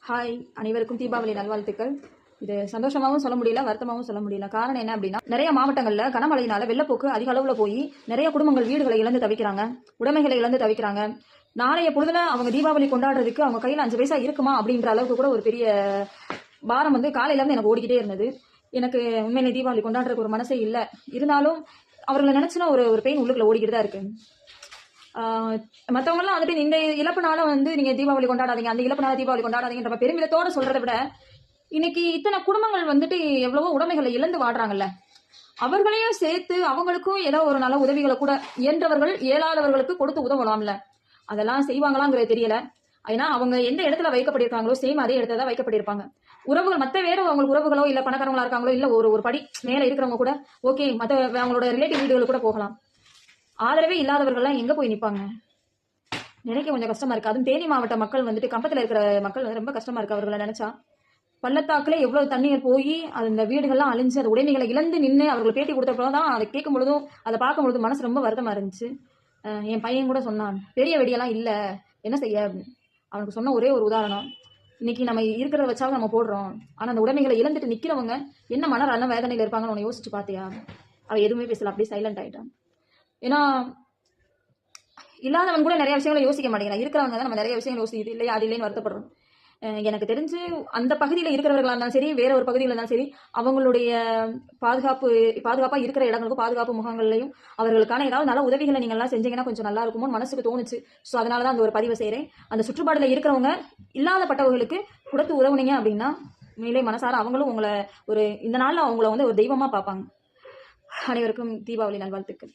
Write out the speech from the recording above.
Hi, அனைவருக்கும் தீபாவளி நல்வாழ்த்துக்கள். இது சந்தோஷமாகவும் சொல்ல முடியல, வருத்தமாகவும் சொல்ல முடியல. காரணம் என்ன அப்படின்னா, நிறைய மாவட்டங்களில் கனமழையினால வெள்ளப்போக்கு அதிக அளவில் போய் நிறைய குடும்பங்கள் வீடுகளை இழந்து தவிக்கிறாங்க, உடைமைகளை இழந்து தவிக்கிறாங்க. நாளைய பொழுதுல அவங்க தீபாவளி கொண்டாடுறதுக்கு அவங்க கையில் 5 பைசா இருக்குமா அப்படின்ற அளவுக்கு கூட ஒரு பெரிய பாரம் காலையிலேருந்து எனக்கு ஓடிக்கிட்டே இருந்தது. எனக்கு உண்மையிலே தீபாவளி கொண்டாடுறதுக்கு ஒரு மனசே இல்லை. இருந்தாலும் அவர்களை நினைச்சுன்னா ஒரு பெயின் உள்ளுக்குள்ள ஓடிக்கிட்டு தான் இருக்கு. மற்றவங்கலாம் இந்த இழப்புனால நீங்க தீபாவளி கொண்டாடாதீங்க, அந்த இழப்புனால தீபாவளி கொண்டாடாதீங்கன்ற பெருமிதத்தோட சொல்றதை விட, இன்னைக்கு இத்தனை குடும்பங்கள் எவ்வளவோ உடைமைகளை இழந்து வாடுறாங்கல்ல, அவர்களையும் சேர்த்து அவங்களுக்கும் ஏதோ ஒரு நல்ல உதவிகளை கூட இயன்றவர்கள் இயலாதவர்களுக்கு கொடுத்து உதவலாம்ல. அதெல்லாம் செய்வாங்களாங்கிறது தெரியல. ஏன்னா அவங்க எந்த இடத்துல வைக்கப்பட்டிருக்காங்களோ சேம் அதே இடத்துல தான் வைக்கப்பட்டிருப்பாங்க. உறவுகள் மற்ற வேற அவங்களுக்கு உறவுகளோ இல்ல பணக்காரங்களா இருக்காங்களோ இல்ல ஒரு படி மேல இருக்கிறவங்க கூட ஓகே, மற்ற அவங்களோட ரிலேட்டிவ் வீடுகள் கூட போகலாம். ஆதரவே இல்லாதவர்கள்லாம் எங்க போய் நிற்பாங்க? நினைக்க கொஞ்சம் கஷ்டமா இருக்கு. அதுவும் தேனி மாவட்ட மக்கள் கம்பத்தில் இருக்கிற மக்கள் ரொம்ப கஷ்டமா இருக்கு. அவர்களை நினைச்சா பள்ளத்தாக்குல எவ்வளவு தண்ணீர் போய் அந்த வீடுகள்லாம் அழிஞ்சு அந்த உடைமைகளை இழந்து நின்று அவர்கள் பேட்டி கொடுத்தப்பறம் தான் அதை கேட்கும் பொழுதும் அதை பார்க்கும் பொழுது மனசு ரொம்ப வருத்தமா இருந்துச்சு. என் பையன் கூட சொன்னான், பெரிய வெடியெல்லாம் இல்லை, என்ன செய்ய. அவனுக்கு சொன்ன ஒரே ஒரு உதாரணம், இன்னைக்கு நம்ம இருக்கிறத வச்சாலும் நம்ம போடுறோம், ஆனா அந்த உடைமைகளை இழந்துட்டு நிக்கிறவங்க என்ன மன வேதனையில இருப்பாங்கன்னு உன்னை யோசிச்சு பார்த்தியா? அவ எதுவுமே பேசல, அப்படியே சைலண்ட் ஆயிட்டான். ஏன்னா இல்லாதவன் கூட நிறைய விஷயங்களை யோசிக்க மாட்டேங்கிறான். இருக்கிறவங்க தான் நம்ம நிறைய விஷயங்கள் யோசிக்குது இல்லையா, அது இல்லைன்னு வருத்தப்படுறோம். எனக்கு தெரிஞ்சு அந்த பகுதியில் இருக்கிறவர்களாக இருந்தாலும் சரி, வேற ஒரு பகுதியில் இருந்தாலும் சரி, அவங்களுடைய பாதுகாப்பாக இருக்கிற இடங்களுக்கும் பாதுகாப்பு முகாம்கள்லையும் அவர்களுக்கான ஏதாவது நல்ல உதவிகளை நீங்கள் எல்லாம் செஞ்சீங்கன்னா கொஞ்சம் நல்லா இருக்குமோன்னு மனசுக்கு தோணுச்சு. ஸோ அதனால தான் அந்த ஒரு பதிவை செய்கிறேன். அந்த சுற்றுப்பாடில் இருக்கிறவங்க இல்லாதப்பட்டவர்களுக்கு கொடுத்து உதவுனீங்க அப்படின்னா மேலே மனசார அவங்களும் உங்களை இந்த நாளில் அவங்கள ஒரு தெய்வமாக பார்ப்பாங்க. அனைவருக்கும் தீபாவளி நல்வாழ்த்துக்கள்.